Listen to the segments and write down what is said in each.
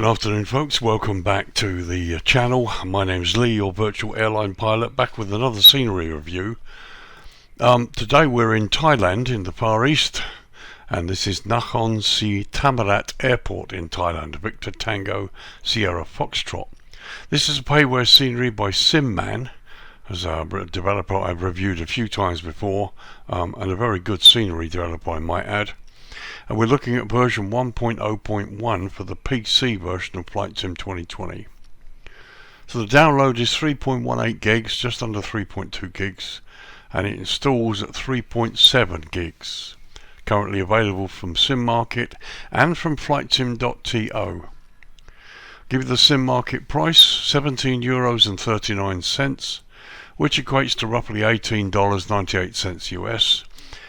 afternoon, folks. Welcome back to the channel. My name's Lee, your virtual airline pilot, back with another scenery review. Today we're in Thailand in the Far East, and this is NAKHON Si Thammarat Airport in Thailand, Victor Tango Sierra Foxtrot. This is a payware scenery by SIMMAN, as a developer I've reviewed a few times before, and a very good scenery developer I might add. And we're looking at version 1.0.1 for the PC version of FlightSim 2020. So the download is 3.18 gigs, just under 3.2 gigs, and it installs at 3.7 gigs. Currently available from Sim Market and from FlightSim.to. Give you the Sim Market price, €17.39, which equates to roughly $18.98 US.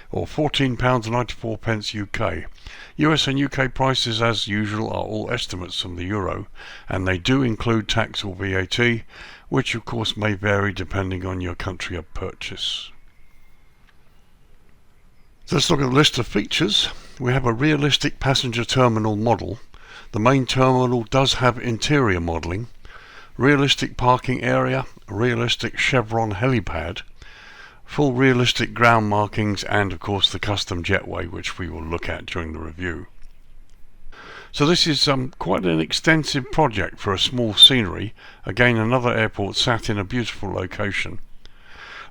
or £14.94 UK. US and UK prices, as usual, are all estimates from the euro, and they do include tax or VAT, which of course may vary depending on your country of purchase. So let's look at the list of features. We have a realistic passenger terminal model. The main terminal does have interior modelling, realistic parking area, a realistic CHEVRON helipad, full realistic ground markings, and of course the custom JETWAY, which we will look at during the review. So this is quite an extensive project for a small scenery. Again, another airport sat in a beautiful location.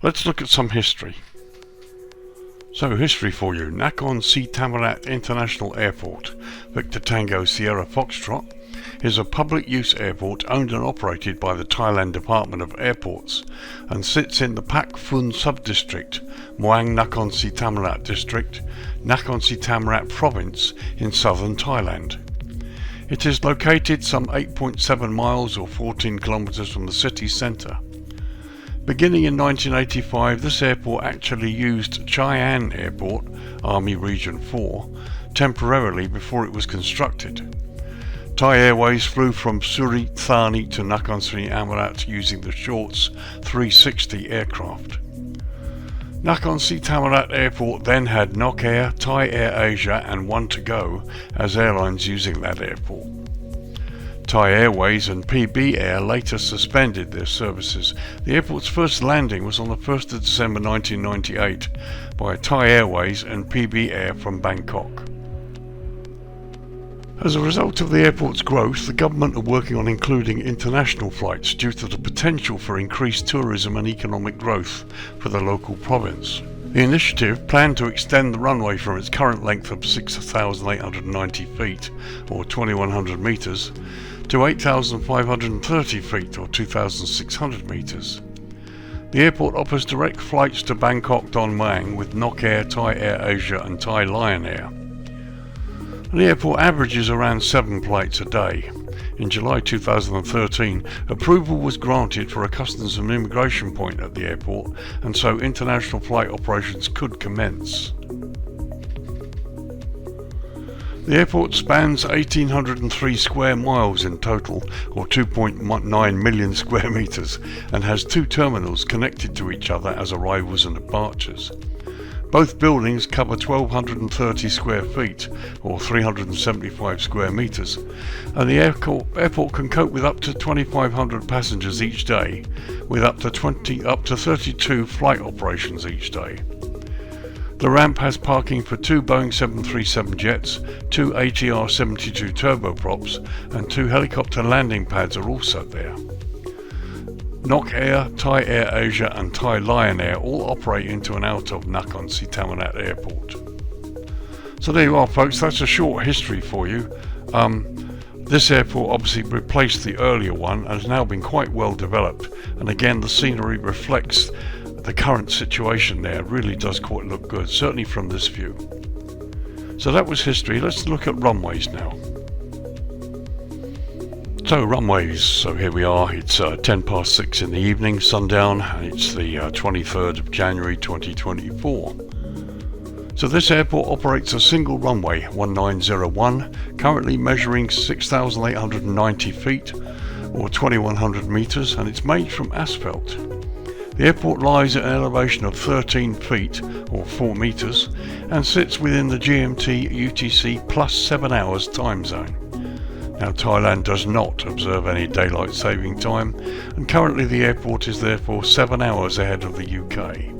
Let's look at some history. So history for you. NAKHON Si Thammarat International Airport, Victor Tango Sierra Foxtrot, is a public use airport owned and operated by the Thailand Department of Airports and sits in the Pak Phun sub-district, Muang Nakhon Si Thammarat district, Nakhon Si Thammarat province in southern Thailand. It is located some 8.7 miles or 14 kilometers from the city centre. Beginning in 1985, this airport actually used Chiang Airport, Army Region 4, temporarily before it was constructed. Thai Airways flew from Surat Thani to Nakhon Si Thammarat using the Shorts 360 aircraft. Nakhon Si Thammarat Airport then had NOKAIR, Thai Air Asia and One to Go as airlines using that airport. Thai Airways and PB Air later suspended their services. The airport's first landing was on the 1st of December 1998 by Thai Airways and PB Air from Bangkok. As a result of the airport's growth, the government are working on including international flights due to the potential for increased tourism and economic growth for the local province. The initiative planned to extend the runway from its current length of 6,890 feet, or 2,100 metres, to 8,530 feet, or 2,600 metres. The airport offers direct flights to Bangkok Don Muang with NOKAIR, Thai Air Asia and Thai Lion Air. The airport averages around 7 flights a day. In July 2013, approval was granted for a customs and immigration point at the airport, and so international flight operations could commence. The airport spans 1,803 square miles in total, or 2.9 million square metres, and has 2 terminals connected to each other as arrivals and departures. Both buildings cover 1,230 square feet, or 375 square metres, and the airport can cope with up to 2,500 passengers each day, with up to 32 flight operations each day. The ramp has parking for 2 Boeing 737 jets, 2 ATR-72 turboprops, and 2 helicopter landing pads are also there. NOKAIR, Thai Air Asia and Thai Lion Air all operate into and out of NAKHON Si Thammarat Airport. So there you are, folks, that's a short history for you. This airport obviously replaced the earlier one and has now been quite well developed, and again the scenery reflects the current situation there. It really does quite look good, certainly from this view. So that was history. Let's look at runways now. So runways, so here we are, it's 6:10 in the evening, sundown, and it's the 23rd of January 2024. So this airport operates a single runway, 1901, currently measuring 6,890 feet, or 2,100 metres, and it's made from asphalt. The airport lies at an elevation of 13 feet, or 4 metres, and sits within the GMT UTC plus 7 hours time zone. Now Thailand does not observe any daylight saving time, and currently the airport is therefore 7 hours ahead of the UK.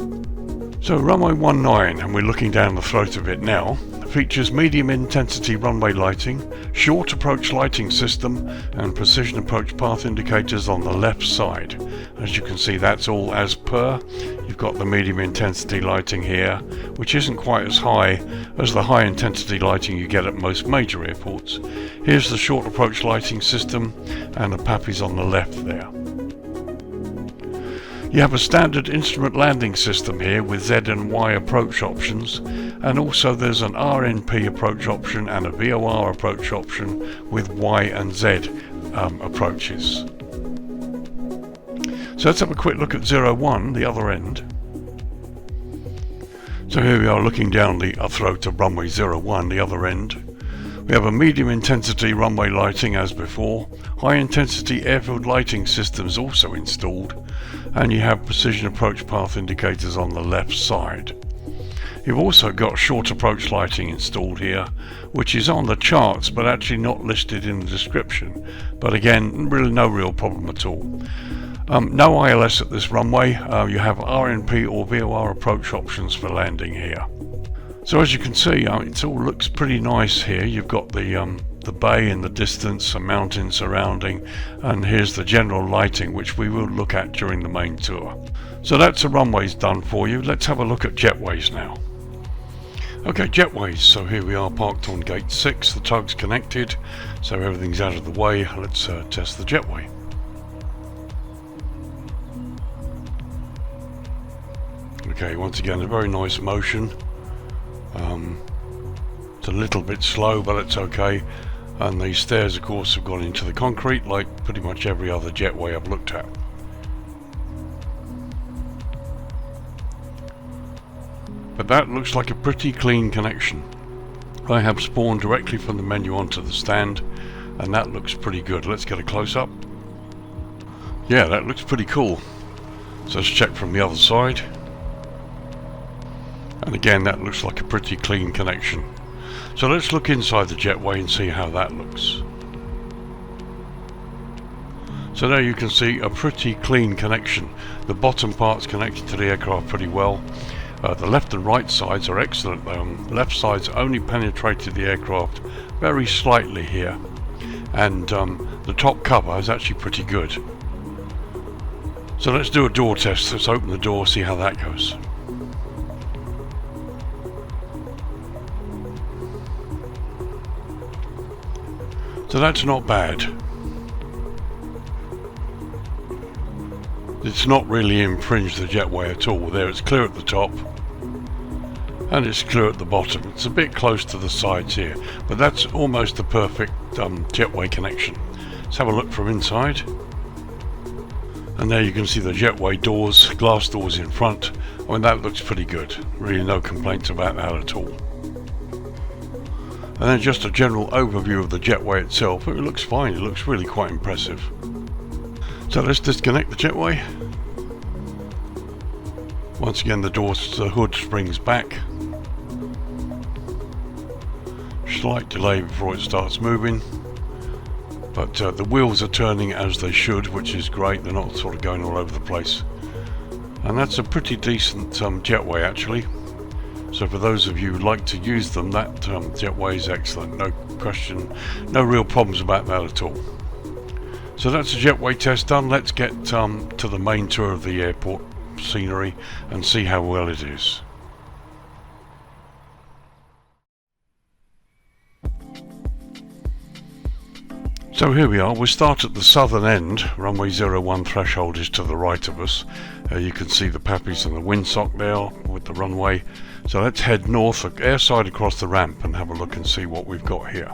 So runway 19, and we're looking down the throat of it now, features medium intensity runway lighting, short approach lighting system and precision approach path indicators on the left side. As you can see, that's all as per. You've got the medium intensity lighting here, which isn't quite as high as the high intensity lighting you get at most major airports. Here's the short approach lighting system and the PAPIs on the left there. You have a standard instrument landing system here with Z and Y approach options, and also there's an RNP approach option and a VOR approach option with Y and Z approaches. So let's have a quick look at 01, the other end. So here we are looking down the throat of runway 01, the other end. We have a medium intensity runway lighting as before, high intensity airfield lighting systems also installed, and you have precision approach path indicators on the left side. You've also got short approach lighting installed here, which is on the charts but actually not listed in the description, but again really no real problem at all. No ILS at this runway. You have RNP or VOR approach options for landing here. So as you can see, it all looks pretty nice here. You've got the bay in the distance, some mountains surrounding, and here's the general lighting, which we will look at during the main tour. So that's the runways done for you. Let's have a look at jetways now. Okay, jetways. So here we are parked on gate 6. The tug's connected, so everything's out of the way. Let's test the jetway. Okay, once again a very nice motion. It's a little bit slow, but it's okay. And the stairs of course have gone into the concrete like pretty much every other jetway I've looked at. But that looks like a pretty clean connection. I have spawned directly from the menu onto the stand, and that looks pretty good. Let's get a close-up. Yeah, that looks pretty cool. So let's check from the other side. And again, that looks like a pretty clean connection. So let's look inside the jetway and see how that looks. So there you can see a pretty clean connection. The bottom part's connected to the aircraft pretty well. The left and right sides are excellent. Left side's only penetrated the aircraft very slightly here, and the top cover is actually pretty good. So let's do a door test. Let's open the door, see how that goes. So that's not bad. It's not really infringed the jetway at all. There, it's clear at the top and it's clear at the bottom. It's a bit close to the sides here, but that's almost the perfect jetway connection. Let's have a look from inside. And there you can see the jetway doors, glass doors in front. I mean, that looks pretty good. Really no complaints about that at all. And then just a general overview of the jetway itself. It looks fine. It looks really quite impressive. So let's disconnect the jetway. Once again, the hood springs back. Slight delay before it starts moving, but the wheels are turning as they should, which is great. They're not sort of going all over the place, and that's a pretty decent jetway actually. So for those of you who like to use them, that jetway is excellent. No question, no real problems about that at all. So that's a jetway test done. Let's get to the main tour of the airport scenery and see how well it is. So here we are. We'll start at the southern end. Runway 01 threshold is to the right of us. You can see the PAPIs and the windsock there with the runway. So let's head north, airside across the ramp, and have a look and see what we've got here.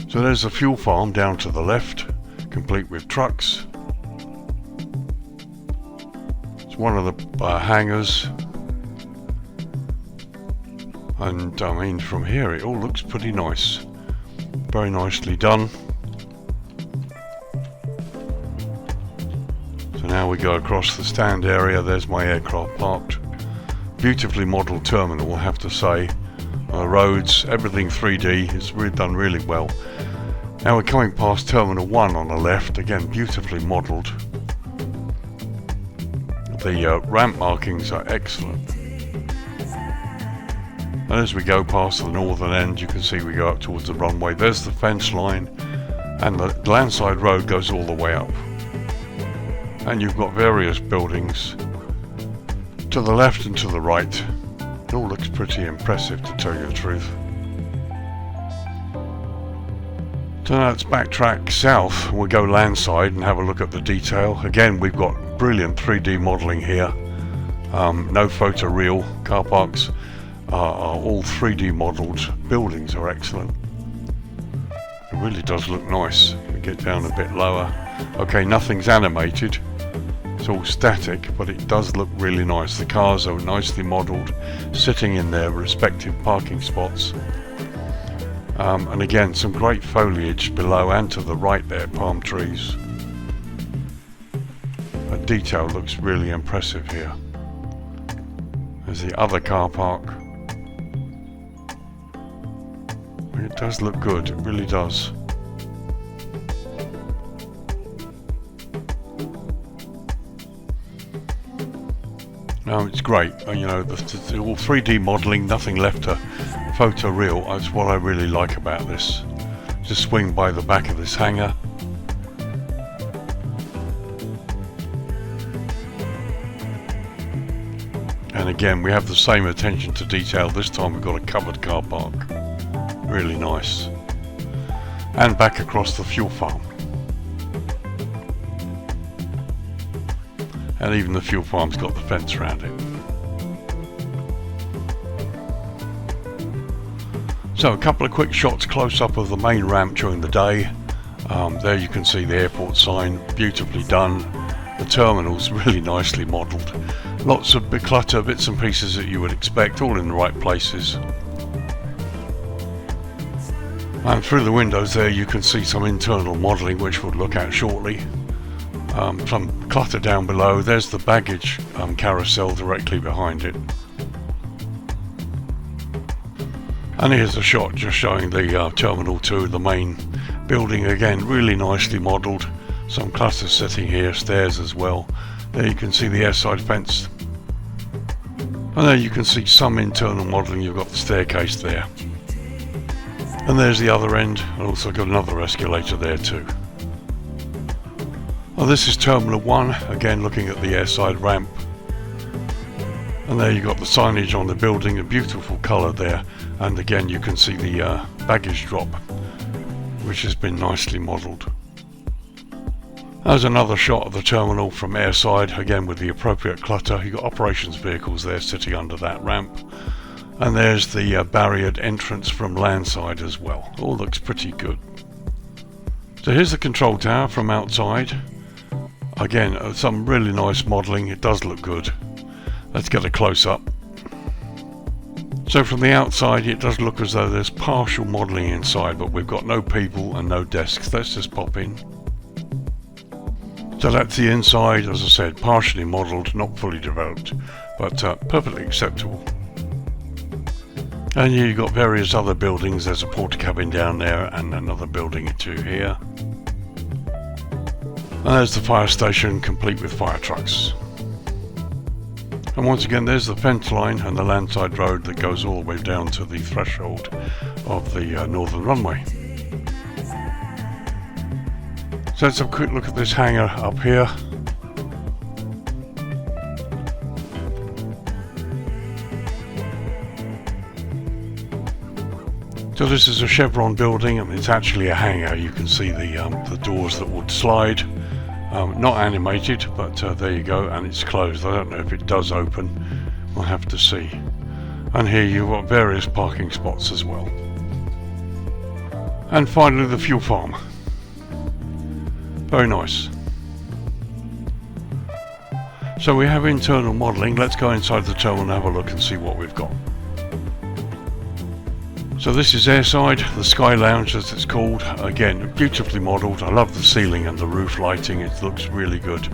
So there's the fuel farm down to the left, complete with trucks. It's one of the hangars. And I mean, from here it all looks pretty nice. Very nicely done. So now we go across the stand area. There's my aircraft parked. Beautifully modelled terminal, I have to say. the roads, everything 3D. It's really done really well. Now we're coming past Terminal 1 on the left, again beautifully modelled. The ramp markings are excellent. And as we go past the northern end, you can see we go up towards the runway. There's the fence line, and the landside road goes all the way up. And you've got various buildings to the left and to the right. It all looks pretty impressive, to tell you the truth. So now let's backtrack south. We'll go landside and have a look at the detail. Again, we've got brilliant 3D modelling here. No photo real. Car parks are all 3D modelled. Buildings are excellent. It really does look nice. We get down a bit lower. Okay, nothing's animated. It's all static, but it does look really nice. The cars are nicely modelled, sitting in their respective parking spots. And again, some great foliage below and to the right there, palm trees. The detail looks really impressive here. There's the other car park. It does look good, it really does. No, it's great. You know, the all 3D modelling, nothing left to photo real. That's what I really like about this. Just swing by the back of this hangar. And again, we have the same attention to detail. This time we've got a covered car park. Really nice. And back across the fuel farm. And even the fuel farm's got the fence around it. So a couple of quick shots close up of the main ramp during the day. There you can see the airport sign, beautifully done. The terminal's really nicely modelled. Lots of clutter, bits and pieces that you would expect, all in the right places. And through the windows there you can see some internal modelling, which we'll look at shortly. Some clutter down below. There's the baggage carousel directly behind it. And here's a shot just showing the Terminal 2, the main building, again really nicely modelled. Some cluster sitting here, stairs as well. There you can see the airside fence. And there you can see some internal modelling. You've got the staircase there. And there's the other end, and also got another escalator there too. Well, this is Terminal 1, again looking at the airside ramp. And there you've got the signage on the building, a beautiful colour there. And again you can see the baggage drop, which has been nicely modelled. There's another shot of the terminal from airside, again with the appropriate clutter. You've got operations vehicles there sitting under that ramp. And there's the barriered entrance from landside as well. All looks pretty good. So here's the control tower from outside. Again, some really nice modelling. It does look good. Let's get a close-up. So from the outside it does look as though there's partial modelling inside, but we've got no people and no desks. Let's just pop in. So that's the inside, as I said, partially modelled, not fully developed, but perfectly acceptable. And you've got various other buildings. There's a porta cabin down there and another building or two here. And there's the fire station, complete with fire trucks. And once again there's the fence line and the landside road that goes all the way down to the threshold of the northern runway. So let's have a quick look at this hangar up here. So this is a Chevron building, and it's actually a hangar. You can see the doors that would slide. Not animated, but there you go, and it's closed. I don't know if it does open. We'll have to see. And here you've got various parking spots as well. And finally the fuel farm. Very nice. So we have internal modelling. Let's go inside the terminal and have a look and see what we've got. So this is airside, the Sky Lounge as it's called. Again, beautifully modelled. I love the ceiling and the roof lighting. It looks really good.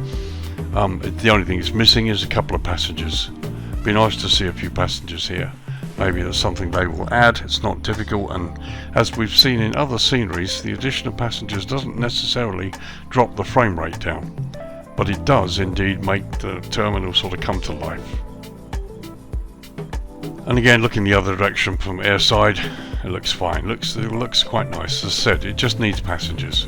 The only thing it's missing is a couple of passengers. Be nice to see a few passengers here. Maybe that's something they will add. It's not difficult, and as we've seen in other sceneries, the addition of passengers doesn't necessarily drop the frame rate down, but it does indeed make the terminal sort of come to life. And again, looking the other direction from airside, it looks fine. It looks quite nice. As I said, it just needs passengers.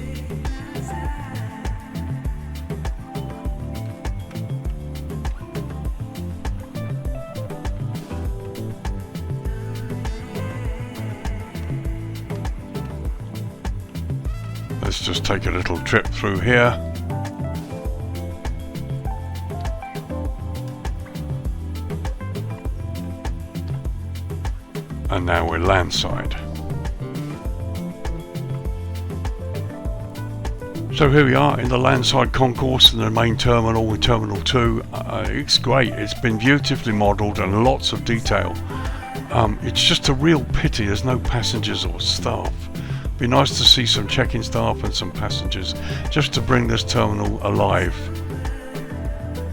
Let's just take a little trip through here. And now we're landside. So here we are in the landside concourse in the main terminal with Terminal 2. It's great. It's been beautifully modelled and lots of detail. It's just a real pity there's no passengers or staff. Be nice to see some check-in staff and some passengers just to bring this terminal alive.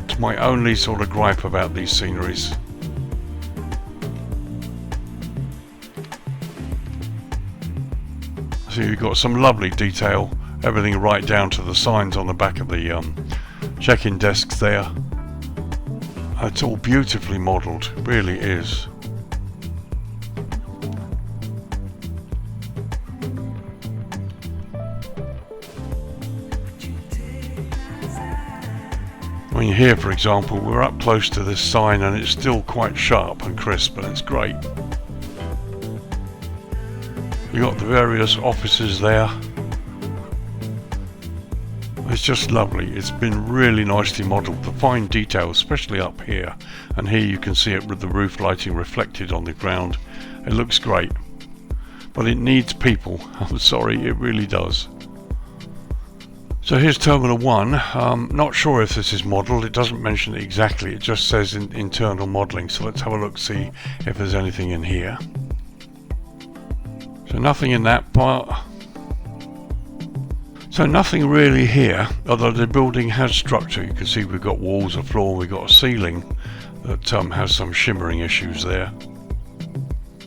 It's my only sort of gripe about these sceneries. So you've got some lovely detail, everything right down to the signs on the back of the check-in desks there. It's all beautifully modelled, really is. I mean, here for example, we're up close to this sign and it's still quite sharp and crisp, and it's great. You've got the various offices there. It's just lovely. It's been really nicely modelled. The fine detail, especially up here, and here you can see it with the roof lighting reflected on the ground. It looks great, but it needs people. I'm sorry, it really does. So here's Terminal 1. Not sure if this is modelled. It doesn't mention it exactly. It just says internal modelling. So let's have a look, see if there's anything in here. So nothing in that part. So nothing really here, although the building has structure. You can see we've got walls, a floor, we've got a ceiling that has some shimmering issues there.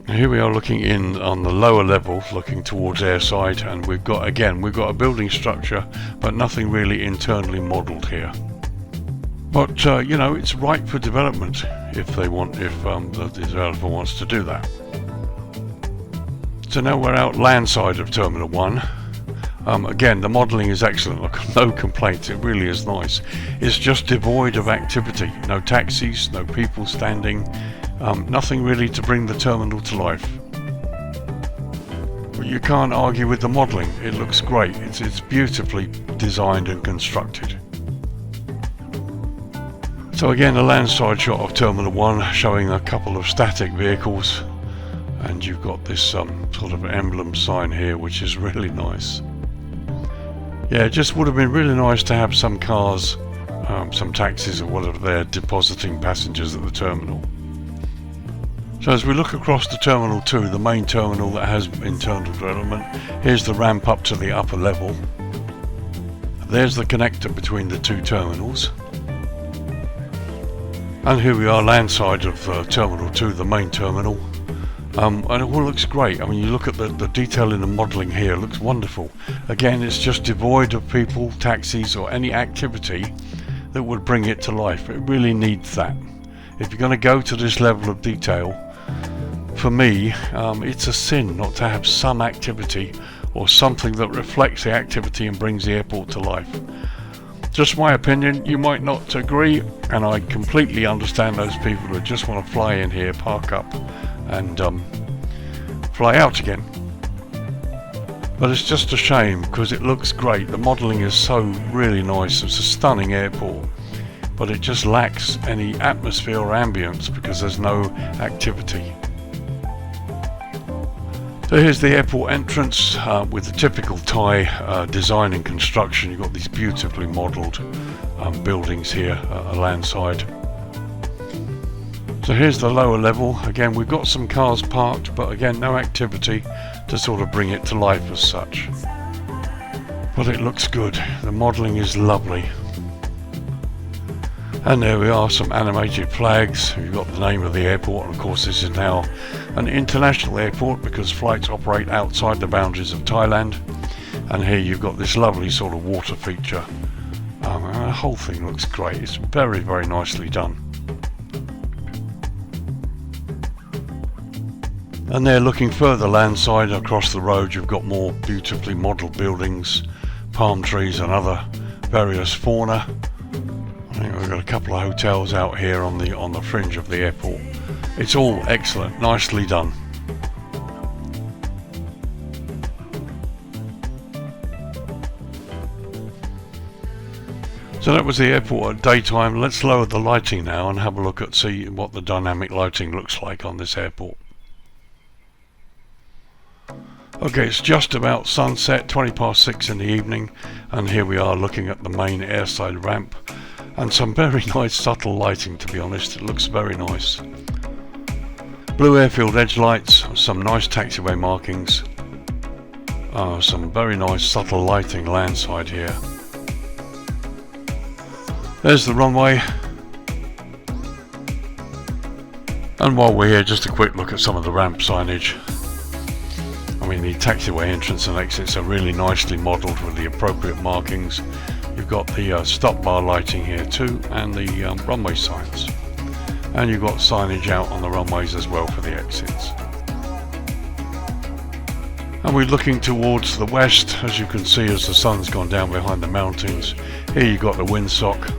And here we are looking in on the lower level, looking towards airside, and we've got a building structure, but nothing really internally modelled here. But you know, it's ripe for development if the developer wants to do that. So now we're out landside of Terminal 1. Again, the modelling is excellent. Look, no complaints. It really is nice. It's just devoid of activity. No taxis, no people standing. Nothing really to bring the terminal to life. But you can't argue with the modelling. It looks great. It's beautifully designed and constructed. So again, a landside shot of Terminal 1 showing a couple of static vehicles. And you've got this sort of emblem sign here, which is really nice. Yeah, it just would have been really nice to have some cars, some taxis or whatever there, depositing passengers at the terminal. So as we look across to Terminal 2, the main terminal that has internal development, here's the ramp up to the upper level. There's the connector between the two terminals. And here we are landside of Terminal 2, the main terminal. And it all looks great. I mean, you look at the detail in the modelling here, it looks wonderful. Again, it's just devoid of people, taxis or any activity that would bring it to life. It really needs that. If you're going to go to this level of detail, for me, it's a sin not to have some activity or something that reflects the activity and brings the airport to life. Just my opinion. You might not agree, and I completely understand those people who just want to fly in here, park up and fly out again. But it's just a shame because it looks great. The modelling is so really nice. It's a stunning airport, but it just lacks any atmosphere or ambience because there's no activity. So here's the airport entrance with the typical Thai design and construction. You've got these beautifully modelled buildings here landside. So here's the lower level. Again, we've got some cars parked, but again, no activity to sort of bring it to life as such. But it looks good. The modelling is lovely. And there we are, some animated flags. You've got the name of the airport, and of course this is now an international airport because flights operate outside the boundaries of Thailand. And here you've got this lovely sort of water feature. The whole thing looks great. It's very, very nicely done. And there, looking further landside across the road, you've got more beautifully modelled buildings, palm trees and other various fauna. I think we've got a couple of hotels out here on the fringe of the airport. It's all excellent, nicely done. So that was the airport at daytime. Let's lower the lighting now and have a look at see what the dynamic lighting looks like on this airport. Okay, it's just about sunset, 20 past 6 in the evening, and here we are looking at the main airside ramp, and some very nice subtle lighting, to be honest. It looks very nice. Blue airfield edge lights, some nice taxiway markings, some very nice subtle lighting landside here. There's the runway. And while we're here, just a quick look at some of the ramp signage. I mean, the taxiway entrance and exits are really nicely modelled with the appropriate markings. You've got the stop bar lighting here too, and the runway signs. And you've got signage out on the runways as well for the exits. And we're looking towards the west, as you can see, as the sun's gone down behind the mountains. Here you've got the windsock.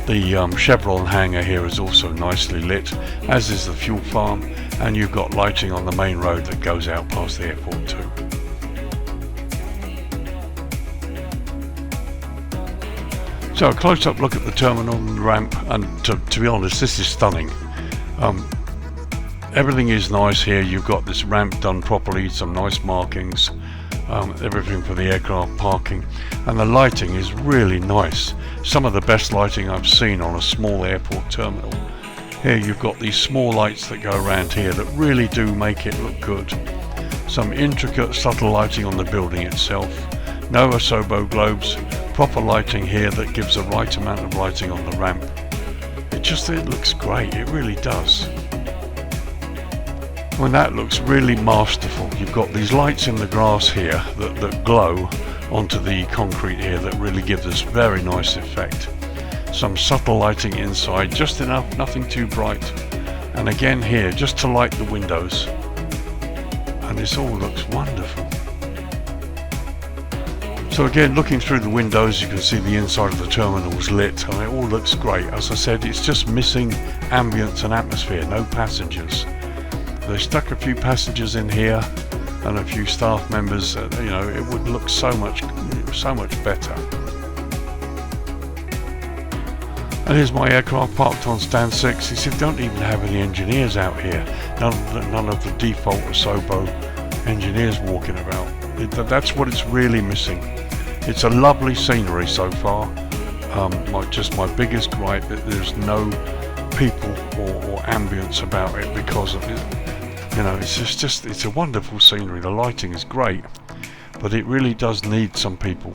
The CHEVRON hangar here is also nicely lit, as is the fuel farm, and you've got lighting on the main road that goes out past the airport too. So a close-up look at the terminal and the ramp, and to be honest, this is stunning. Everything is nice here. You've got this ramp done properly, some nice markings, everything for the aircraft parking, and the lighting is really nice. Some of the best lighting I've seen on a small airport terminal. Here you've got these small lights that go around here that really do make it look good. Some intricate subtle lighting on the building itself. No Asobo globes. Proper lighting here that gives the right amount of lighting on the ramp. It looks great, it really does. When that looks really masterful. You've got these lights in the grass here that glow onto the concrete here that really give this very nice effect. Some subtle lighting inside, just enough, nothing too bright. And again here, just to light the windows. And this all looks wonderful. So again, looking through the windows, you can see the inside of the terminals lit, and it all looks great. As I said, it's just missing ambience and atmosphere, no passengers. They stuck a few passengers in here and a few staff members. You know, it would look so much better. And here's my aircraft parked on stand 6. You see, don't even have any engineers out here. None of the default Asobo engineers walking about. That's what it's really missing. It's a lovely scenery so far. My biggest gripe that there's no people or ambience about it, because of it. You know, it's a wonderful scenery. The lighting is great, but it really does need some people.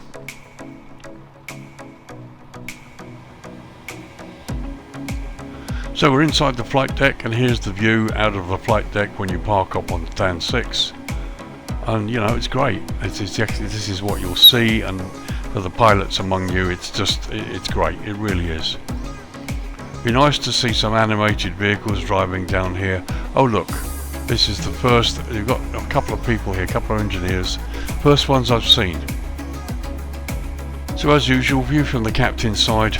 So we're inside the flight deck, and here's the view out of the flight deck when you park up on stand 6. And you know, it's great. This is what you'll see, and for the pilots among you, it's great. It really is. Be nice to see some animated vehicles driving down here. Oh look, this is the first. You've got a couple of people here, a couple of engineers. First ones I've seen. So as usual, view from the captain's side,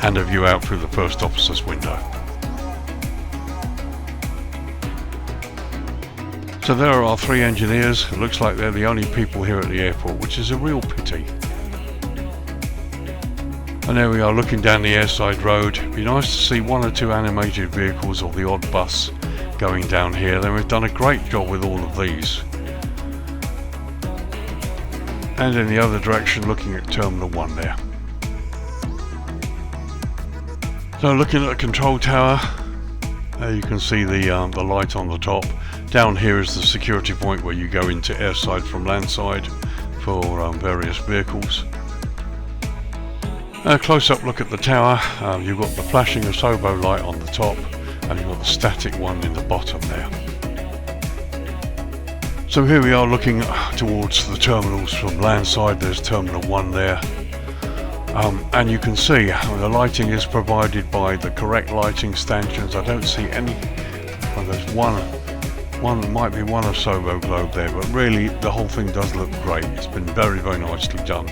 and a view out through the first officer's window. So there are our 3 engineers. It looks like they're the only people here at the airport, which is a real pity. And there we are looking down the airside road. It'd be nice to see 1 or 2 animated vehicles or the odd bus going down here. Then we've done a great job with all of these. And in the other direction, looking at Terminal 1 there. So looking at the control tower, there you can see the light on the top. Down here is the security point where you go into airside from landside for various vehicles. A close-up look at the tower. You've got the flashing Asobo light on the top, and you've got the static one in the bottom there. So here we are looking towards the terminals from landside. There's Terminal 1 there. And you can see the lighting is provided by the correct lighting stanchions. I don't see any. Well, there's one might be one Asobo globe there, but really the whole thing does look great. It's been very, very nicely done.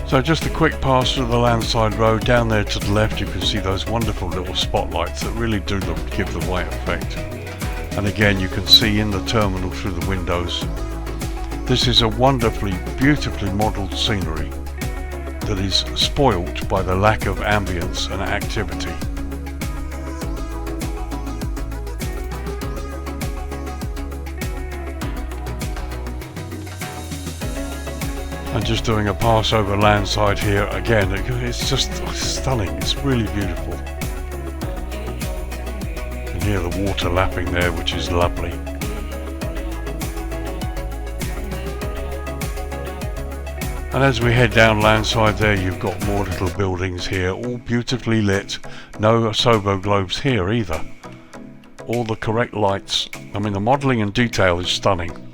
So just a quick pass through the landside road. Down there to the left you can see those wonderful little spotlights that really do give the white effect. And again you can see in the terminal through the windows. This is a wonderfully, beautifully modelled scenery that is spoilt by the lack of ambience and activity. And just doing a pass over landside here again, it's just stunning, it's really beautiful. You can hear the water lapping there, which is lovely. And as we head down landside there, you've got more little buildings here, all beautifully lit. No Asobo globes here either. All the correct lights. I mean, the modelling and detail is stunning.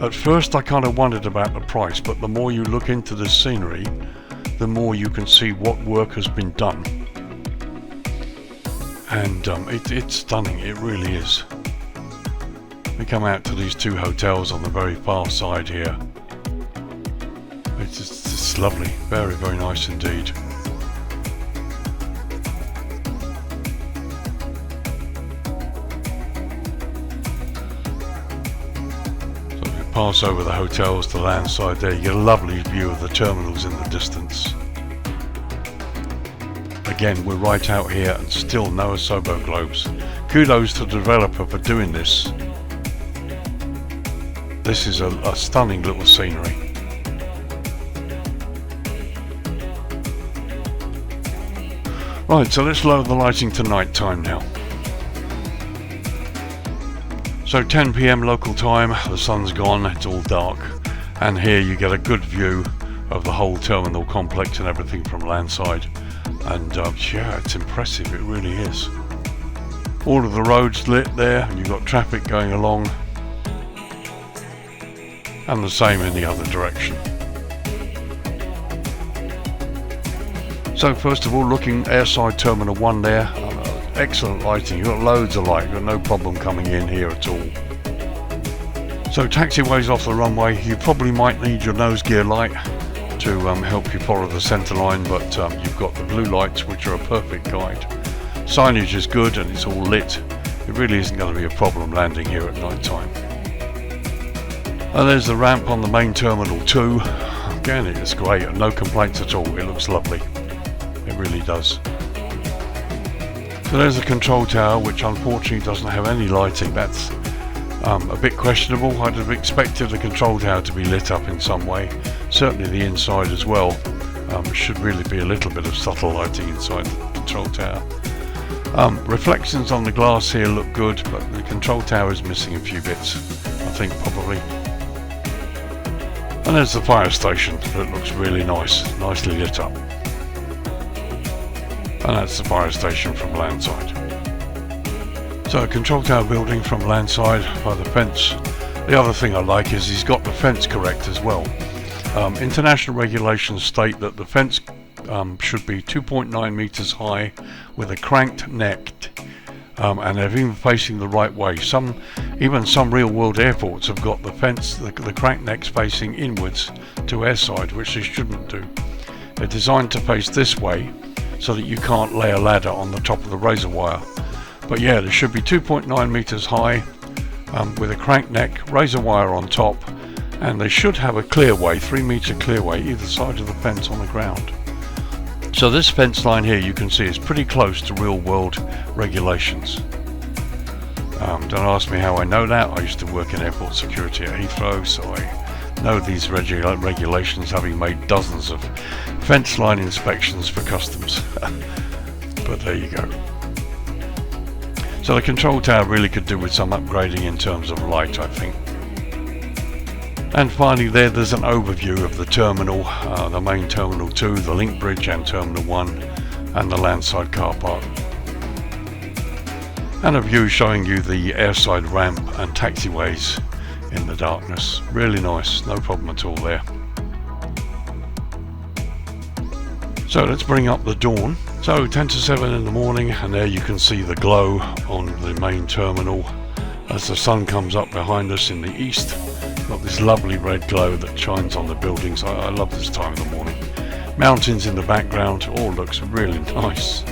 At first I kind of wondered about the price, but the more you look into this scenery, the more you can see what work has been done. And it's stunning, it really is. We come out to these two hotels on the very far side here. It's lovely, very, very nice indeed. Pass over the hotels to landside there, you get a lovely view of the terminals in the distance. Again, we're right out here and still no Asobo globes. Kudos to the developer for doing this. This is a stunning little scenery. Right, so let's lower the lighting to night time now. So 10 PM local time, the sun's gone, it's all dark, and here you get a good view of the whole terminal complex and everything from landside. And yeah, it's impressive, it really is. All of the roads lit there, and you've got traffic going along, and the same in the other direction. So first of all, looking airside Terminal 1 there. Excellent lighting, you've got loads of light, you've got no problem coming in here at all. So taxiways off the runway, you probably might need your nose gear light to help you follow the centre line, but you've got the blue lights which are a perfect guide. Signage is good and it's all lit. It really isn't going to be a problem landing here at night time. And there's the ramp on the main Terminal 2. Again, it's great, no complaints at all, it looks lovely. It really does. So there's the control tower, which unfortunately doesn't have any lighting. That's a bit questionable. I'd have expected the control tower to be lit up in some way. Certainly the inside as well. Should really be a little bit of subtle lighting inside the control tower. Reflections on the glass here look good, but the control tower is missing a few bits, I think probably. And there's the fire station that looks really nice, nicely lit up. And that's the fire station from landside. So a control tower building from landside by the fence. The other thing I like is he's got the fence correct as well. International regulations state that the fence should be 2.9 meters high with a cranked neck, and they're even facing the right way. Even some real world airports have got the fence, the cranked necks facing inwards to airside, which they shouldn't do. They're designed to face this way, so that you can't lay a ladder on the top of the razor wire. But yeah, there should be 2.9 meters high with a crank neck, razor wire on top, and they should have a clearway, 3 meter clearway either side of the fence on the ground. So this fence line here you can see is pretty close to real world regulations. Don't ask me how I know that. I used to work in airport security at Heathrow, so I know these regulations, having made dozens of fence line inspections for customs. But there you go. So the control tower really could do with some upgrading in terms of light, I think. And finally there's an overview of the terminal, the main Terminal 2, the link bridge and Terminal 1 and the landside car park. And a view showing you the airside ramp and taxiways in the darkness. Really nice, no problem at all there. So let's bring up the dawn. So 10 to 7 in the morning, and there you can see the glow on the main terminal as the sun comes up behind us in the east. Got this lovely red glow that shines on the buildings. I love this time of the morning. Mountains in the background, all looks really nice.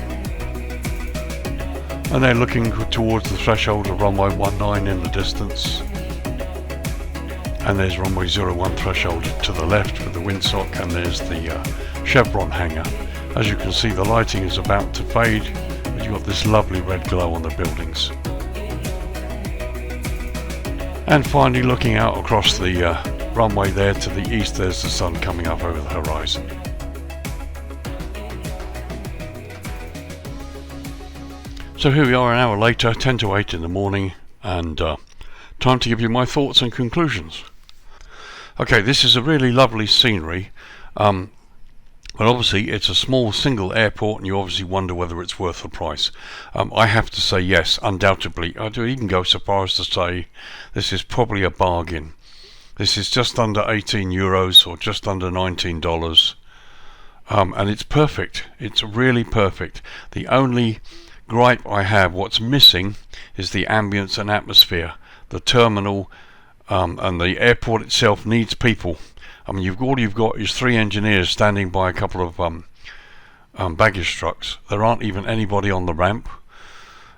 And then looking towards the threshold of runway 19 in the distance. And there's runway 01 threshold to the left with the windsock, and there's the Chevron hangar. As you can see, the lighting is about to fade, but you've got this lovely red glow on the buildings. And finally, looking out across the runway there to the east, there's the sun coming up over the horizon. So here we are an hour later, 10 to 8 in the morning, and time to give you my thoughts and conclusions. Okay, this is a really lovely scenery, but obviously it's a small single airport, and you obviously wonder whether it's worth the price. I have to say yes, undoubtedly. I do even go so far as to say this is probably a bargain. This is just under 18 euros or just under $19, and it's perfect. It's really perfect. The only gripe I have, what's missing, is the ambience and atmosphere. The terminal and the airport itself needs people. I mean, all you've got is 3 engineers standing by a couple of baggage trucks. There aren't even anybody on the ramp.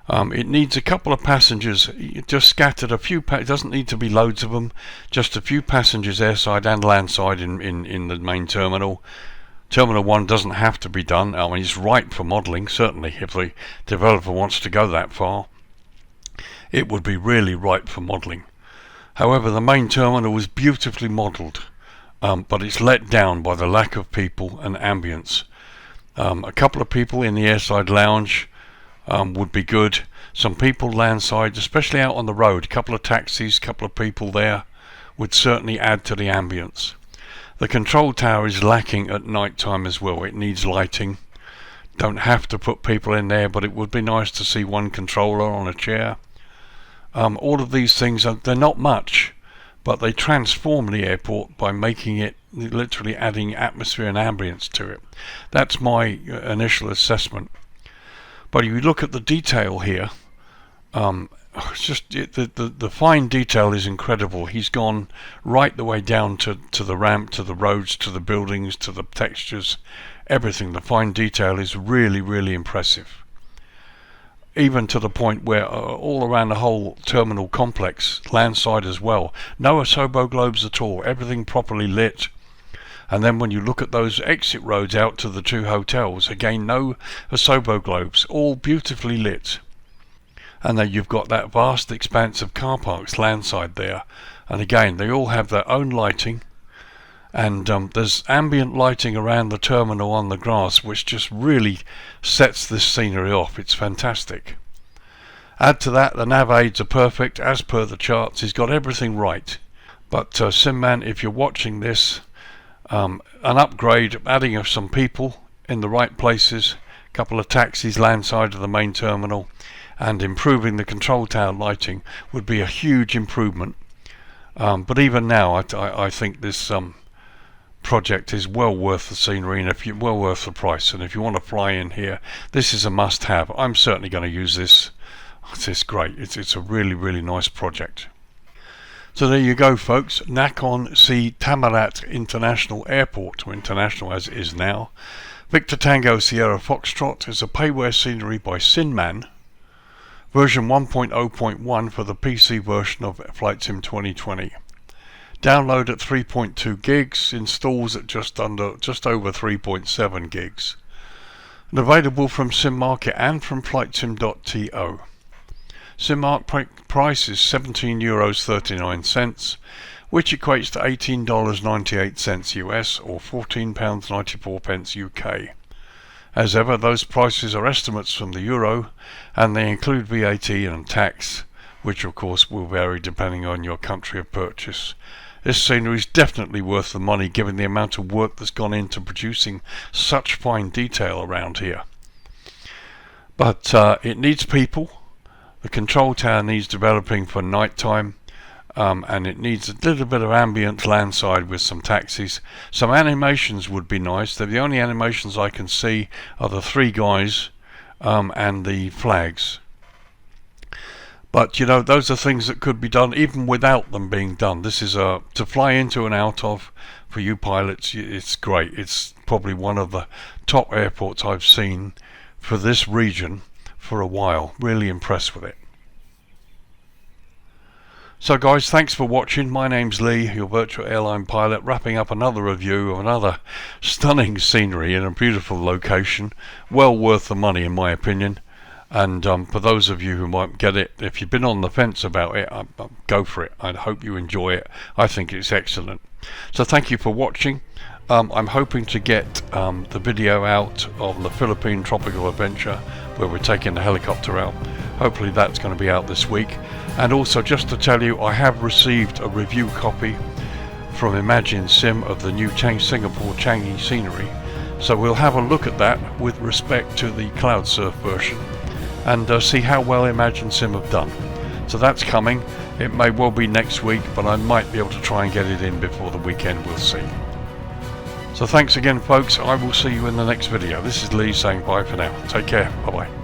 It needs a couple of passengers, just scattered a few. It doesn't need to be loads of them. Just a few passengers airside and landside in the main terminal. Terminal 1 doesn't have to be done. I mean, it's ripe for modelling, certainly. If the developer wants to go that far, it would be really ripe for modelling. However, the main terminal was beautifully modelled, but it's let down by the lack of people and ambience. A couple of people in the airside lounge would be good. Some people landside, especially out on the road. A couple of taxis, a couple of people there would certainly add to the ambience. The control tower is lacking at night time as well. It needs lighting. Don't have to put people in there, but it would be nice to see one controller on a chair. All of these things, they're not much, but they transform the airport by making it, literally adding atmosphere and ambience to it. That's my initial assessment. But if you look at the detail here, it's just the fine detail is incredible. He's gone right the way down to the ramp, to the roads, to the buildings, to the textures, everything. The fine detail is really, really impressive. Even to the point where all around the whole terminal complex, landside as well, no Asobo globes at all, everything properly lit. And then when you look at those exit roads out to the 2 hotels, again no Asobo globes, all beautifully lit. And then you've got that vast expanse of car parks landside there, and again they all have their own lighting, and there's ambient lighting around the terminal on the grass, which just really sets this scenery off. It's fantastic. Add to that, the nav aids are perfect as per the charts. He's got everything right. But SIMMAN, if you're watching this, an upgrade, adding of some people in the right places, a couple of taxis landside of the main terminal, and improving the control tower lighting would be a huge improvement. But even now, I think this project is well worth the scenery, and well worth the price. And if you want to fly in here, this is a must-have. I'm certainly going to use this. It's great. It's a really, really nice project. So there you go, folks. NAKHON Si Thammarat International Airport, or international as it is now. Victor Tango Sierra Foxtrot is a payware scenery by SIMMAN. Version 1.0.1 for the PC version of FlightSim 2020. Download at 3.2 gigs, installs at just over 3.7 gigs. And available from SimMarket and from FlightSim.to. SimMark price is €17.39, which equates to $18.98 US or £14.94 UK. As ever, those prices are estimates from the euro, and they include VAT and tax, which of course will vary depending on your country of purchase. This scenery is definitely worth the money given the amount of work that's gone into producing such fine detail around here. But it needs people. The control tower needs developing for night time, and it needs a little bit of ambient landside with some taxis. Some animations would be nice. They're the only animations I can see are the three guys and the flags. But you know, those are things that could be done even without them being done. This is to fly into and out of for you pilots. It's great. It's probably one of the top airports I've seen for this region for a while. Really impressed with it. So guys, thanks for watching. My name's Lee, your virtual airline pilot, wrapping up another review of another stunning scenery in a beautiful location. Well worth the money in my opinion. And for those of you who might get it, if you've been on the fence about it, go for it. I hope you enjoy it. I think it's excellent. So thank you for watching. I'm hoping to get the video out of the Philippine Tropical Adventure where we're taking the helicopter out. Hopefully that's going to be out this week. And also just to tell you, I have received a review copy from Imagine Sim of the new Singapore Changi scenery. So we'll have a look at that with respect to the Cloud Surf version and see how well Imagine Sim have done. So that's coming. It may well be next week, but I might be able to try and get it in before the weekend. We'll see. So thanks again folks. I will see you in the next video. This is Lee saying bye for now. Take care. Bye bye.